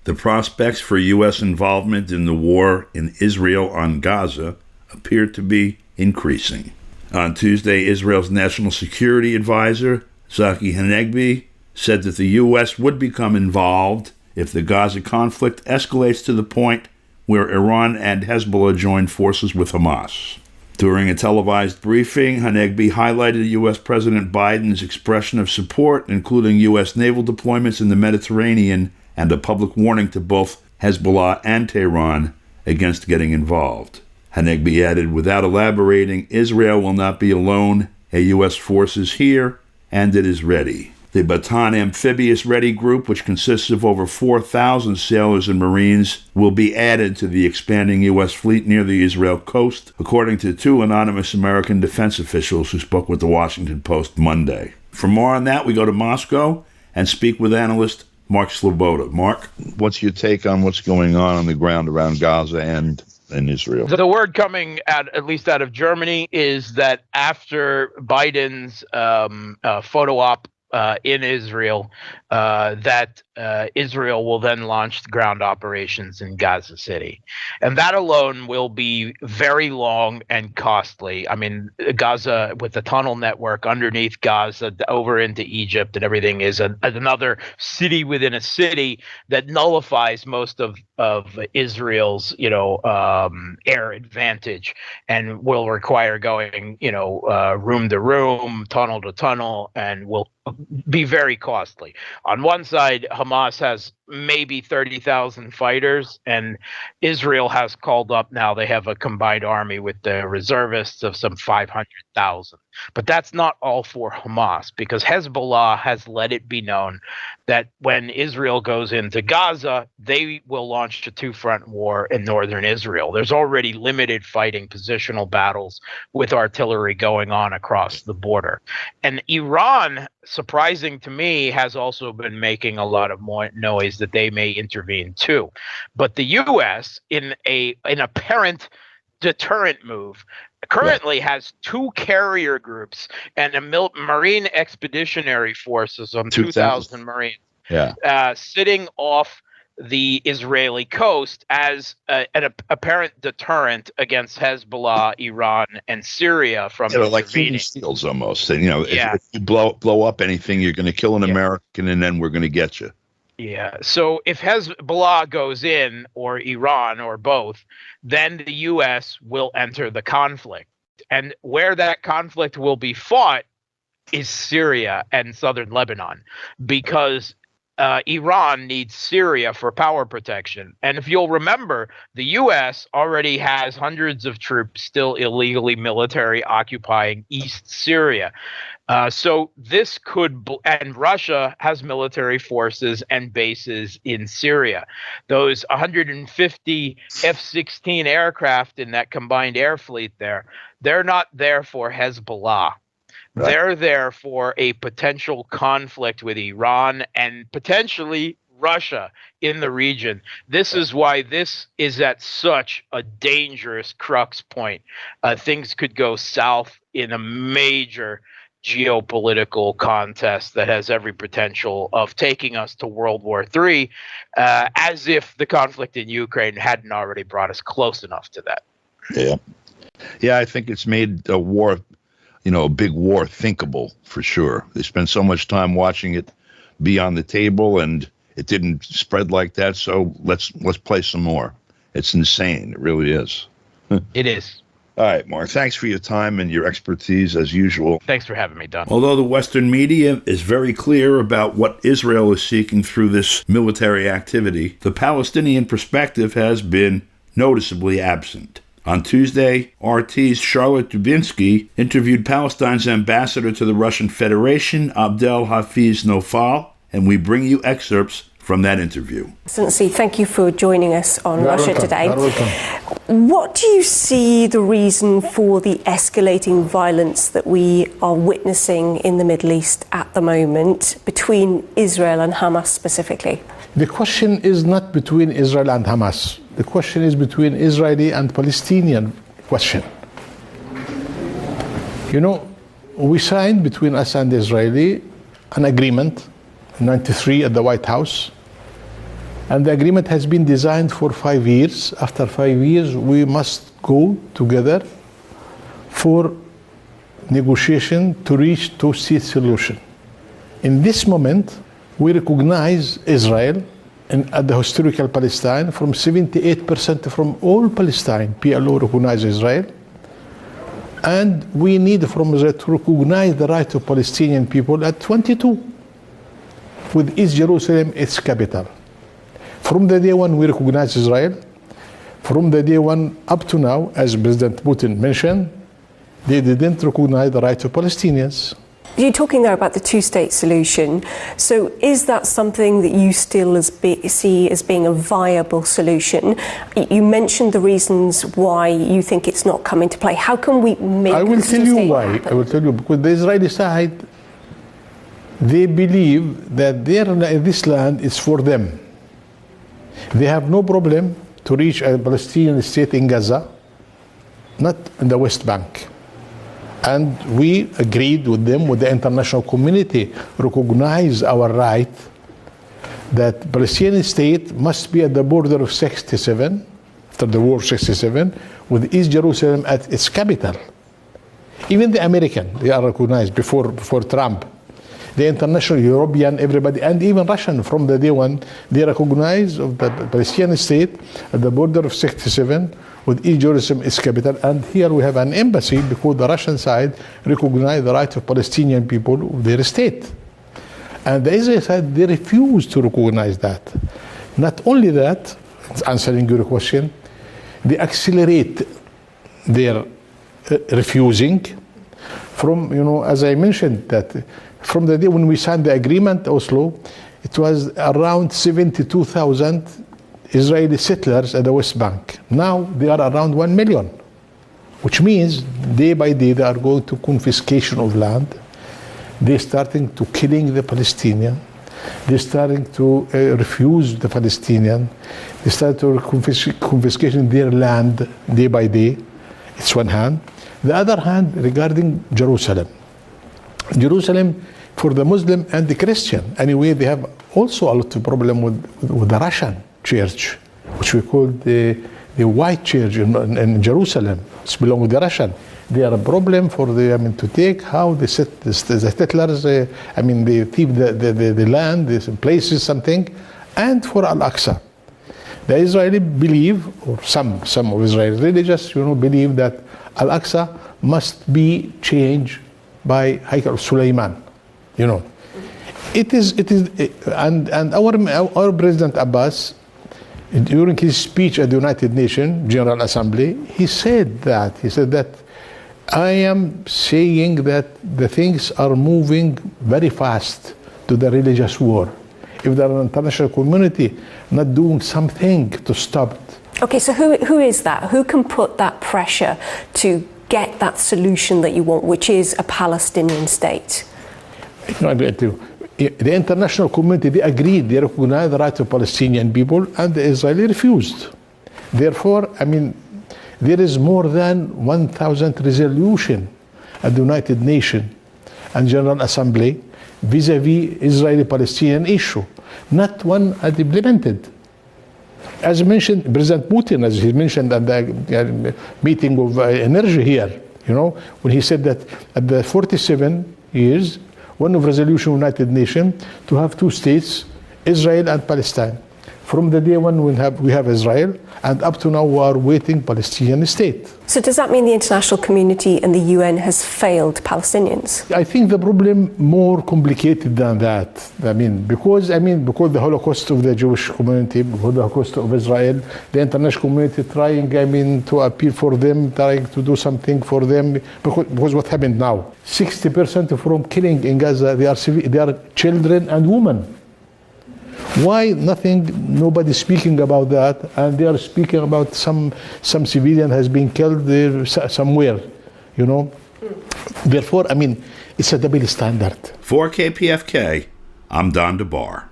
The prospects for U.S. involvement in the war in Israel on Gaza appear to be increasing. On Tuesday, Israel's National Security Advisor, Zaki Hanegbi, said that the U.S. would become involved if the Gaza conflict escalates to the point where Iran and Hezbollah join forces with Hamas. During a televised briefing, Hanegbi highlighted U.S. President Biden's expression of support, including U.S. naval deployments in the Mediterranean and a public warning to both Hezbollah and Tehran against getting involved. Hanegbi added, without elaborating, Israel will not be alone. A U.S. force is here, and it is ready. The Bataan Amphibious Ready Group, which consists of over 4,000 sailors and Marines, will be added to the expanding U.S. fleet near the Israel coast, according to two anonymous American defense officials who spoke with the Washington Post Monday. For more on that, we go to Moscow and speak with analyst Mark Sleboda. Mark? What's your take on what's going on the ground around Gaza and in Israel? The word coming at least out of Germany is that after Biden's photo op in Israel, that Israel will then launch ground operations in Gaza City. And that alone will be very long and costly. I mean, Gaza, with the tunnel network underneath Gaza over into Egypt and everything, is another city within a city that nullifies most of Israel's, air advantage, and will require going, room to room, tunnel to tunnel, and will be very costly. On one side, Hamas has maybe 30,000 fighters, and Israel has called up now. They have a combined army with the reservists of some 500,000. But that's not all for Hamas, because Hezbollah has let it be known that when Israel goes into Gaza, they will launch a two-front war in northern Israel. There's already limited fighting, positional battles with artillery going on across the border. And Iran, surprising to me, has also been making a lot of more noise that they may intervene too. But the U.S., in an apparent deterrent move, currently has two carrier groups and a Marine Expeditionary Forces on 2,000 Marines sitting off the Israeli coast as an apparent deterrent against Hezbollah, Iran, and Syria from like human shields almost. And, if you blow up anything, you're going to kill an American, and then we're going to get you. Yeah. So if Hezbollah goes in, or Iran, or both, then the U.S. will enter the conflict. And where that conflict will be fought is Syria and southern Lebanon, because Iran needs Syria for power protection. And if you'll remember, the U.S. already has hundreds of troops still illegally military occupying East Syria. So this could, and Russia has military forces and bases in Syria. Those 150 F-16 aircraft in that combined air fleet there, they're not there for Hezbollah. Right. They're there for a potential conflict with Iran and potentially Russia in the region. This is why this is at such a dangerous crux point. Things could go south in a major geopolitical contest that has every potential of taking us to World War III, as if the conflict in Ukraine hadn't already brought us close enough to that. Yeah, I think it's made a war, a big war, thinkable for sure. They spent so much time watching it be on the table, and it didn't spread like that. So let's play some more. It's insane. It really is. It is. All right, Mark, thanks for your time and your expertise as usual. Thanks for having me, Don. Although the Western media is very clear about what Israel is seeking through this military activity, the Palestinian perspective has been noticeably absent. On Tuesday, RT's Charlotte Dubinsky interviewed Palestine's ambassador to the Russian Federation, Abdel Hafiz Nofal, and we bring you excerpts from that interview. Excellency, thank you for joining us on Russia Today. You're welcome. What do you see the reason for the escalating violence that we are witnessing in the Middle East at the moment between Israel and Hamas specifically? The question is not between Israel and Hamas. The question is between Israeli and Palestinian question. We signed between us and Israeli an agreement in '93 at the White House And the agreement has been designed for 5 years. After 5 years, we must go together for negotiation to reach two-state solution. In this moment, we recognize Israel at the historical Palestine. From 78% from all Palestine, PLO recognize Israel. And we need from Israel to recognize the right of Palestinian people at 22, with East Jerusalem its capital. From the day when we recognize Israel, from the day one up to now, as President Putin mentioned, they didn't recognize the right of Palestinians. You're talking there about the two-state solution. So is that something that you still see as being a viable solution? You mentioned the reasons why you think it's not come into play. How can we make I will tell you why. happen? I will tell you, because the Israeli side, they believe that this land is for them. They have no problem to reach a Palestinian state in Gaza, not in the West Bank. And we agreed with them, with the international community, recognize our right that Palestinian state must be at the border of 67, after the war 67, with East Jerusalem at its capital. Even the American, they are recognized before Trump. The international, European, everybody, and even Russian from the day one, they recognize the Palestinian state at the border of 67 with East Jerusalem its capital. And here we have an embassy because the Russian side recognized the right of Palestinian people of their state. And the Israeli side, they refuse to recognize that. Not only that, answering your question, they accelerate their refusing from, as I mentioned, that from the day when we signed the agreement, Oslo, it was around 72,000 Israeli settlers at the West Bank. Now they are around 1 million, which means day by day they are going to confiscation of land. They're starting to killing the Palestinian. They're starting to refuse the Palestinian. They start to confiscation their land day by day. It's one hand. The other hand, regarding Jerusalem. Jerusalem, for the Muslim and the Christian, anyway, they have also a lot of problem with the Russian church, which we call the white church in Jerusalem. It's belong to the Russian. They are a problem for to take how the settlers, they thieve the land, the places, something, and for Al-Aqsa. The Israeli believe, or some of Israeli religious, believe that Al-Aqsa must be changed by Haykal of Sulaiman. It is, and our President Abbas, during his speech at the United Nations General Assembly, he said that I am saying that the things are moving very fast to the religious war. If the international community not doing something to stop it. Okay, so who is that? Who can put that pressure to get that solution that you want, which is a Palestinian state? The international community, they agreed, they recognized the right of Palestinian people, and the Israeli refused. Therefore, there is more than 1,000 resolution at the United Nations and General Assembly vis-a-vis Israeli-Palestinian issue. Not one is implemented. As mentioned, President Putin, as he mentioned at the meeting of energy here, when he said that at the 47 years, one of resolution of United Nations to have two states, Israel and Palestine. From the day when we have Israel, and up to now we are waiting Palestinian state. So does that mean the international community and the UN has failed Palestinians? I think the problem more complicated than that. Because the Holocaust of the Jewish community, because the Holocaust of Israel, the international community trying, to appeal for them, trying to do something for them. Because what happened now? 60% from killing in Gaza, they are children and women. Why nobody speaking about that, and they are speaking about some civilian has been killed there somewhere, Therefore, it's a double standard. For KPFK, I'm Don DeBar.